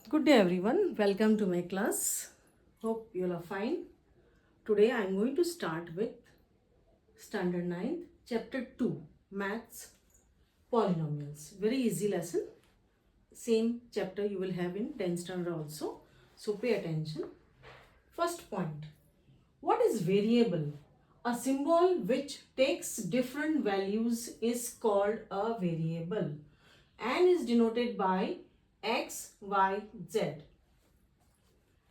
Good day everyone. Welcome to my class. Hope you all are fine. Today I am going to start with Standard 9th Chapter 2 Maths Polynomials. Very easy lesson. Same chapter you will have in 10th standard also. So pay attention. First point. What is variable? A symbol which takes different values is called a variable and is denoted by x, y, z.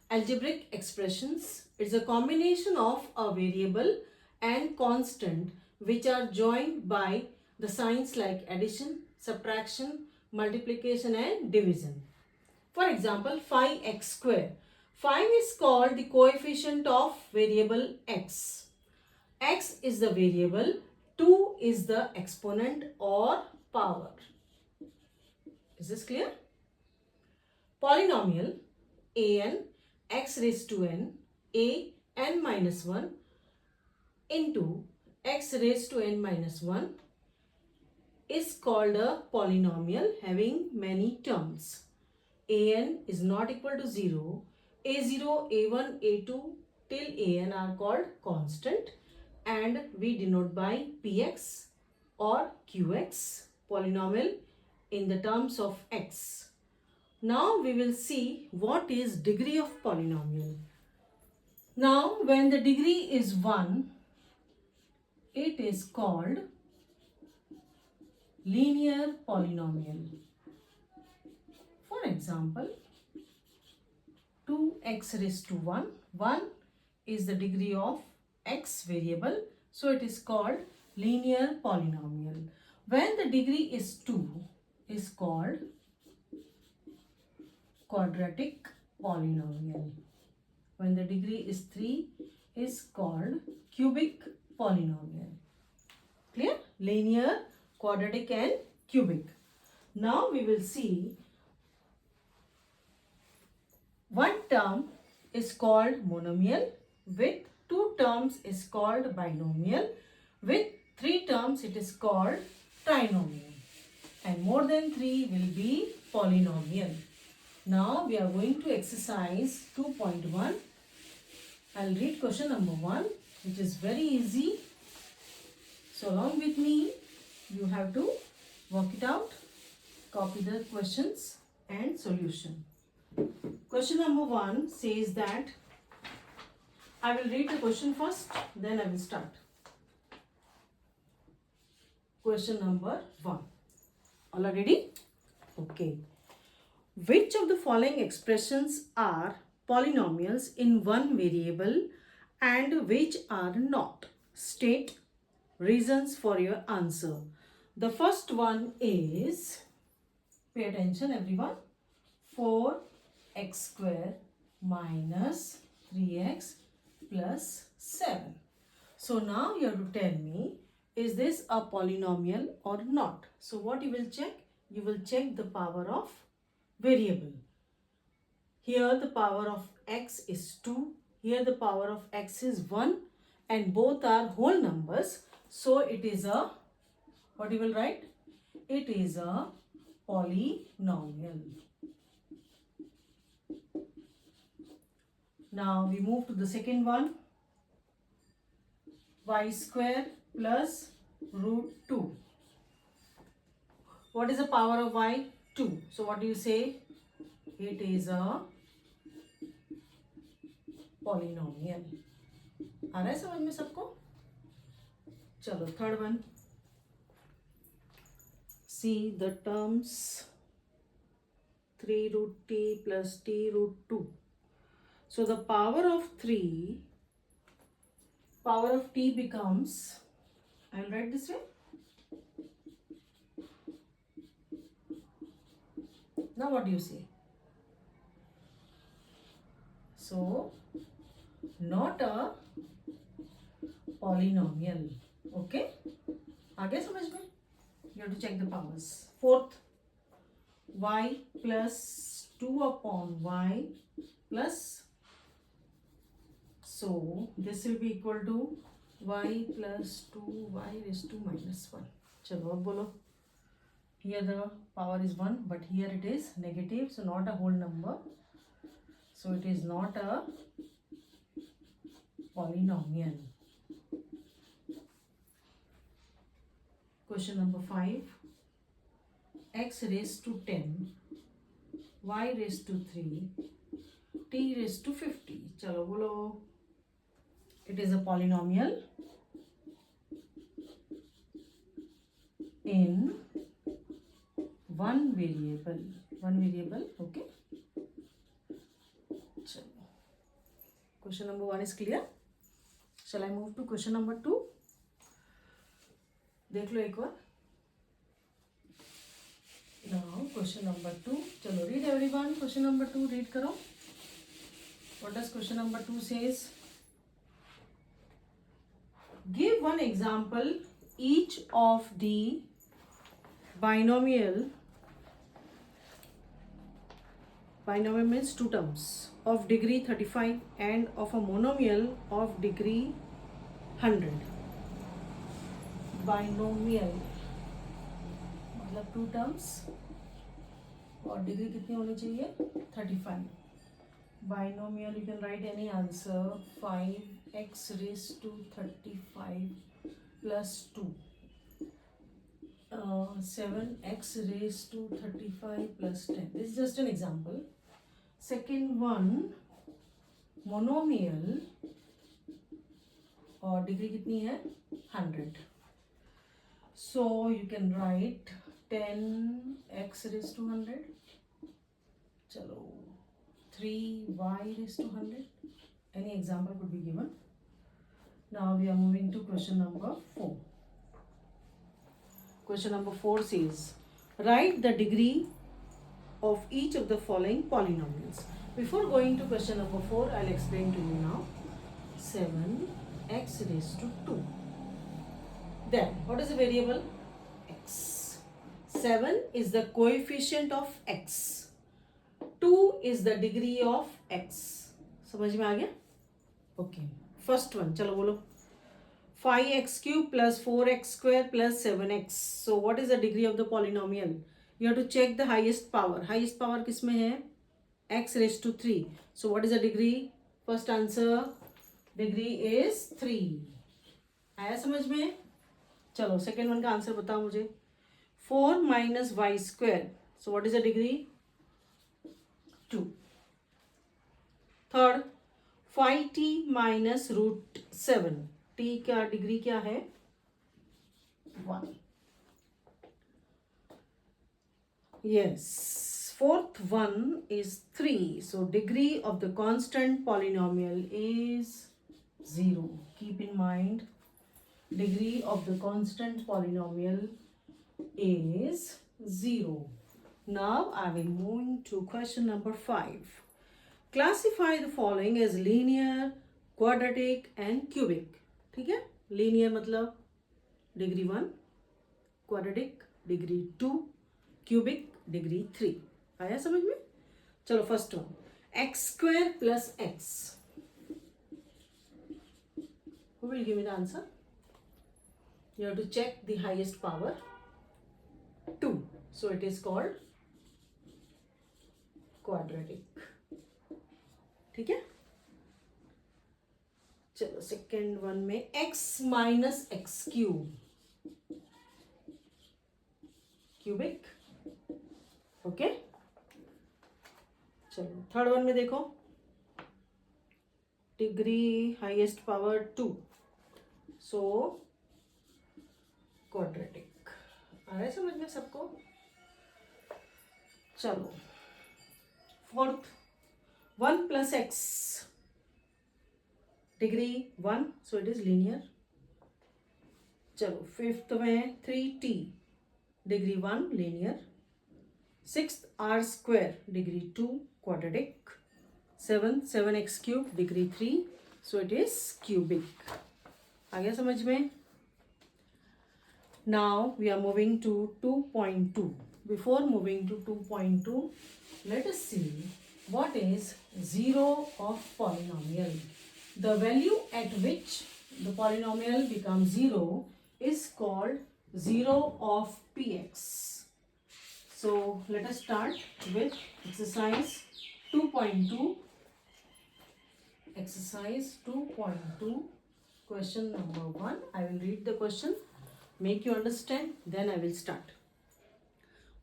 Algebraic expressions is a combination of a variable and constant which are joined by the signs like addition, subtraction, multiplication and division. For example, 5x square. 5 is called the coefficient of variable x. X is the variable, 2 is the exponent or power. Is this clear? Polynomial an x raised to n a n minus 1 into x raised to n minus 1 is called a polynomial having many terms. An is not equal to 0. A0, A1, A2 till An are called constant and we denote by Px or Qx polynomial in the terms of x. Now we will see what is degree of polynomial. Now when the degree is 1, it is called linear polynomial. For example, 2x raised to 1. 1 is the degree of x variable. So it is called linear polynomial. When the degree is 2, is called quadratic polynomial. When the degree is 3, is called cubic polynomial. Clear? Linear, quadratic and cubic. Now we will see one term is called monomial, with two terms is called binomial, with three terms it is called trinomial, and more than 3 will be polynomial. Now we are going to exercise 2.1. I'll read question number 1, which is very easy. So along with me, you have to work it out, copy the questions and solution. Question number 1 says that, I will read the question first, then I will start. Question number 1. All are ready? Okay. Which of the following expressions are polynomials in one variable and which are not? State reasons for your answer. The first one is, pay attention everyone, 4x square minus 3x plus 7. So now you have to tell me, is this a polynomial or not? So what you will check? You will check the power of variable. Here the power of x is 2. Here the power of x is 1. And both are whole numbers. So it is a, what you will write? It is a polynomial. Now we move to the second one. Y square plus root 2. What is the power of y? 2. So what do you say? It is a polynomial. आ रहा है समझ में सबको? चलो third one. See the terms 3 root t plus t root 2. So the power of 3, power of t becomes, I will write this way. Now what do you say? So not a polynomial. Okay? आगे समझ में? You have to check the powers. Fourth, y plus 2 upon y plus, so this will be equal to y plus 2y raised to minus 1. चलो अब बोलो, here the power is 1, but here it is negative, so not a whole number, so it is not a polynomial. Question number 5. X raised to 10, y raised to 3, t raised to 50. चलो बोलो. It is a polynomial in one variable. One variable, okay. चलो. Question number 1 is clear. Shall I move to question number 2? देख लो एक बार. Now question number 2. चलो read everyone. Question number 2 read करो. What does question number 2 says? Give one example each of the binomial means two terms of degree 35 and of a monomial of degree 100. Binomial मतलब to terms और degree कितनी होनी चाहिए 35. Binomial you can write any answer 5x raised to 35 plus 2, 7x raised to 35 plus 10. This is just an example. Second one, monomial और degree कितनी है 100. So you can write 10x raised to 100. चलो 3y raised to 100. Any example could be given. Now we are moving to question number 4. Question number 4 says, write the degree of each of the following polynomials. Before going to question number 4, I'll explain to you now. 7x raised to 2. Then, what is the variable? X. 7 is the coefficient of x. 2 is the degree of x. समझ में आ गया? Okay. First one, चलो बोलो. 5x cube plus 4x square plus 7x. So, what is the degree of the polynomial? You have to check the highest power. Highest power किस में है? X raised to 3. So, what is the degree? First answer, degree is 3. आया समझ में? चलो second one का answer बताओ मुझे. 4 minus y square. So what is the degree? 2. Third, 5t minus root 7. t का डिग्री क्या है? 1. Yes. Fourth one is 3. So degree of the constant polynomial is 0. Keep in mind, degree of the constant polynomial is 0. Now I will move to question number 5. Classify the following as linear, quadratic and cubic. ठीक है? Linear मतलब degree 1, quadratic degree 2, cubic degree 3. आया समझ में? चलो first one, x square plus x. Who will give me the answer? You have to check the highest power. 2. So it is called quadratic. ठीक है? चलो सेकेंड वन में x minus x cube. Cubic. Okay? चलो third one में देखो. Degree highest power 2. So quadratic. आ रहा है समझ में सबको? चलो fourth, 1 plus x. Degree 1, so it is linear. चलो फिफ्थ में 3t, degree 1 linear. Sixth r square, degree 2 quadratic. 7x cube, degree 3, so it is cubic. आ गया समझ में? Now we are moving to 2.2. Before moving to 2.2, let us see what is 0 of polynomial. The value at which the polynomial becomes 0 is called 0 of px. So let us start with exercise 2.2. Exercise 2.2, question number 1. I will read the question, make you understand, then I will start.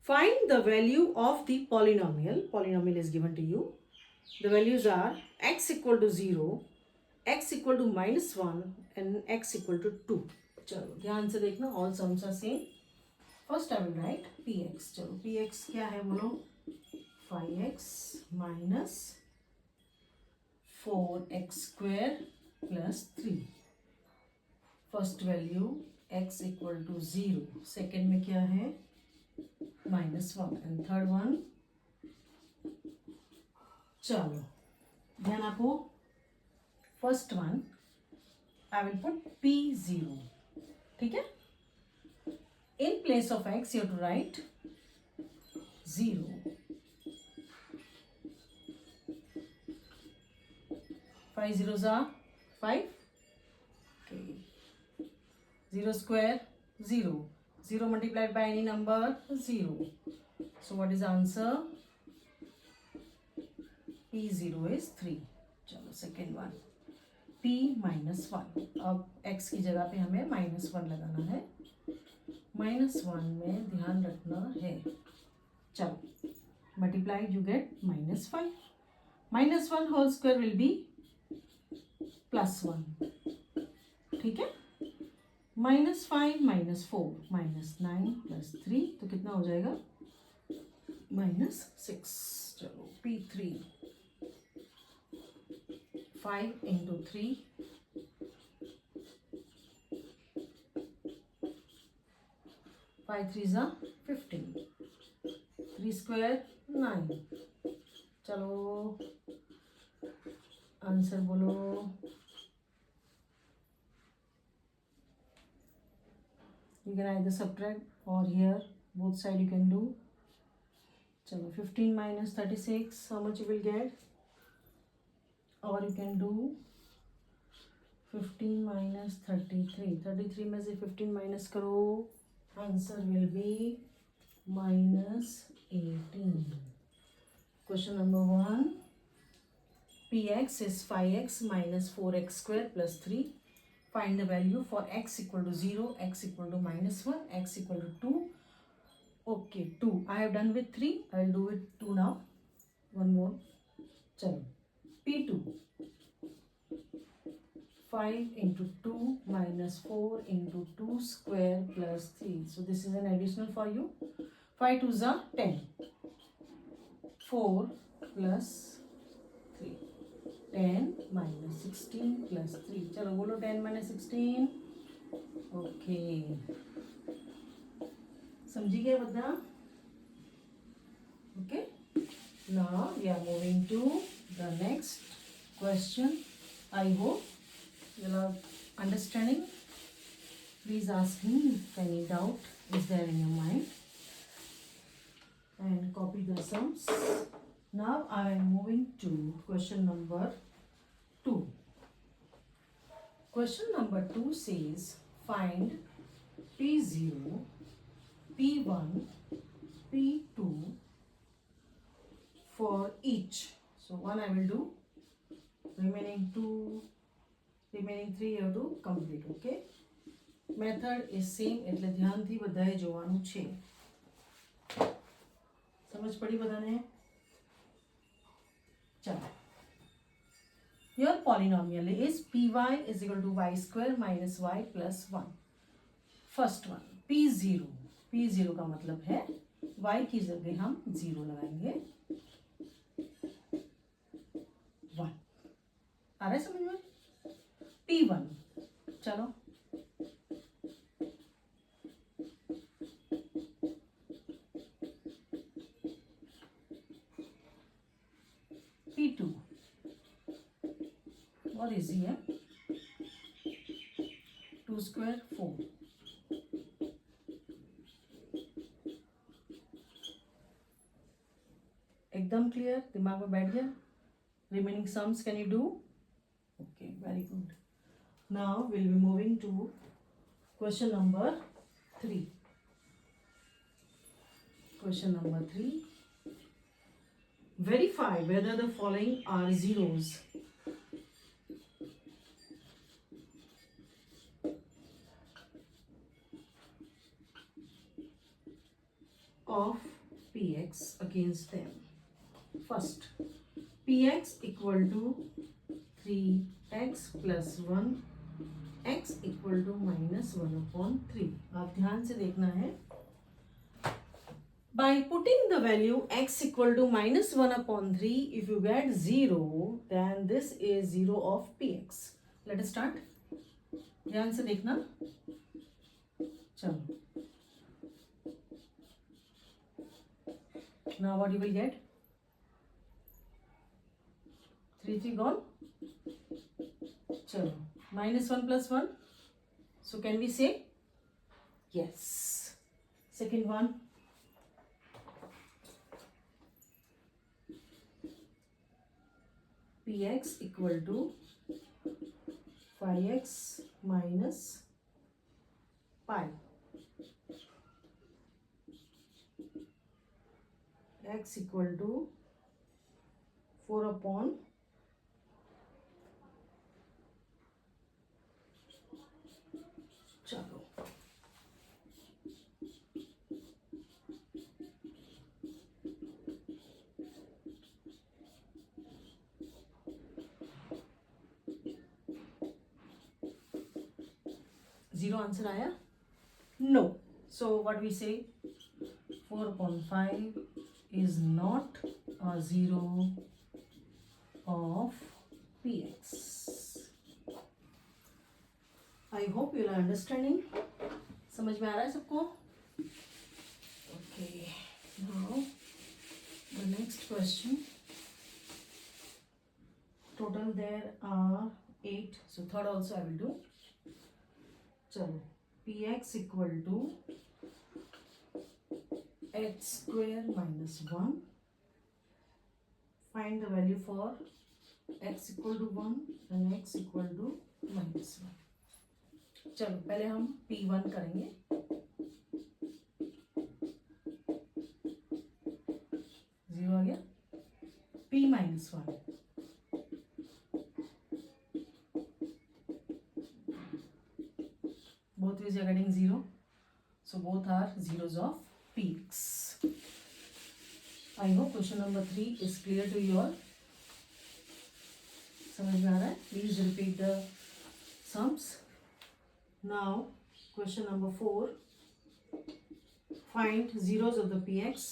Find the value of the polynomial. Polynomial is given to you. The values are x equal to 0, x equal to -1 and x equal to 2. चलो ध्यान से देखना, all sums are same. First I will write px. चलो px क्या है बोलो, 5x minus 4x square plus 3. First value x equal to 0. Second में क्या है, -1 and third one. चलो ध्यान आपको, first one I will put p0. ठीक है, in place of x you have to write 0. 5 zeros are 5. Okay. 0 square 0. 0 multiplied by any number 0. So what is the answer? P0 is 3. चलो second one, P minus 1. अब x की जगह पे हमें -1 लगाना है. -1 में ध्यान रखना है. चलो multiplied you get -5. -1 whole square will be +1. ठीक है, -5 -4 -9 +3 तो कितना हो जाएगा, -6. चलो P3, 5 into 3, 5 3s are 15, 3 square 9. चलो आंसर बोलो. You can either subtract or here both side you can do. चलो 15 minus 36, how much you will get? Or you can do 15 minus 33. 33 में से 15 minus करो, answer will be -18. Question number 1. Px is 5x minus 4x square plus 3. Find the value for x equal to 0, x equal to -1, x equal to 2. Okay, 2. I have done with 3. I will do with 2 now. One more. चलो P2. 5 into 2 minus 4 into 2 square plus 3. So this is an additional for you. 5 2s are 10. 4 plus 3. 10 minus 16 plus 3. चलो बोलो 10 minus 16. Okay. समझी गए बता? Okay. Now we are moving to the next question. I hope you are understanding. Please ask me if any doubt is there in your mind. And copy the sums. Now I am moving to question number 2. Question number 2 says find P0, P1, P2 for each. So one I will do, remaining 3 you have to complete. Okay. Method is same, એટલે ધ્યાનથી બધાએ જોવાનું છે. समझ पड़ी बताने? चलो, your polynomial is py is equal to y square minus y plus 1. First one p0. p0 का मतलब है y की जगह हम 0 लगाएंगे, 1. आ रहा है समझ में? p1. चलो P2. What is here? 2 square 4. एकदम क्लियर, दिमाग में बैठ गया? Remaining sums can you do? Okay, very good. Now we'll be moving to question number 3. Question number 3. Verify whether the following are zeros. Of px against them. First, px equal to 3x plus 1, x equal to minus 1 upon 3. आप ध्यान से देखना है. By putting the value x equal to minus 1 upon 3, if you get 0, then this is 0 of px. Let us start. ध्यान से देखना. चलो. Now what you will get? 3 gone. Chalo. Minus 1 plus 1. So can we say? Yes. Second one. Px equal to 5x minus pi. X equal to 4 upon chalo. Zero answer आया? No. So what we say? 4 upon 5 is not a zero of px. I hope you are understanding. समझ में आ रहा है सबको? Okay. Now the next question. Total there are 8. So third also I will do. चलो. Px equal to x square minus 1. Find the value for x equal to 1 and x equal to minus 1. चलो पहले हम P1 करेंगे. Zero आ गया. P minus 1. Both ways are getting 0. So both are zeros of px. I hope question number 3 is clear to you all. समझ में आ रहा है? Please repeat the sums. Now question number 4. Find zeros of the px.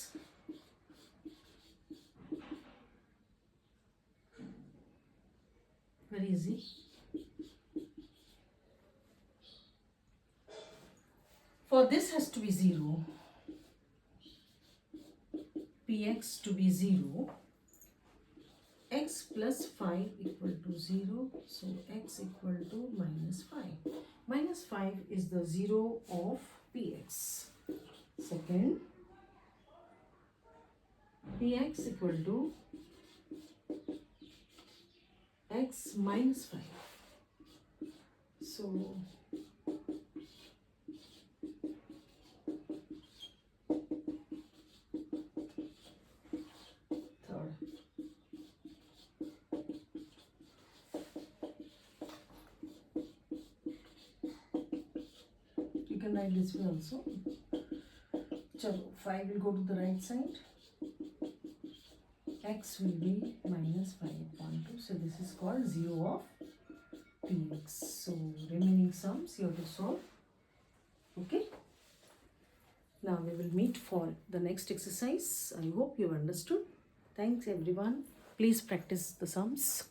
Very easy. For this has to be 0. Px to be 0. X plus 5 equal to 0. So x equal to minus 5. Minus 5 is the 0 of px. Second, px equal to x minus 5. So can write this way also. Chalo, 5 will go to the right side. X will be minus 5 upon 2. So this is called 0 of px. So remaining sums you have to solve. Okay. Now we will meet for the next exercise. I hope you understood. Thanks everyone. Please practice the sums.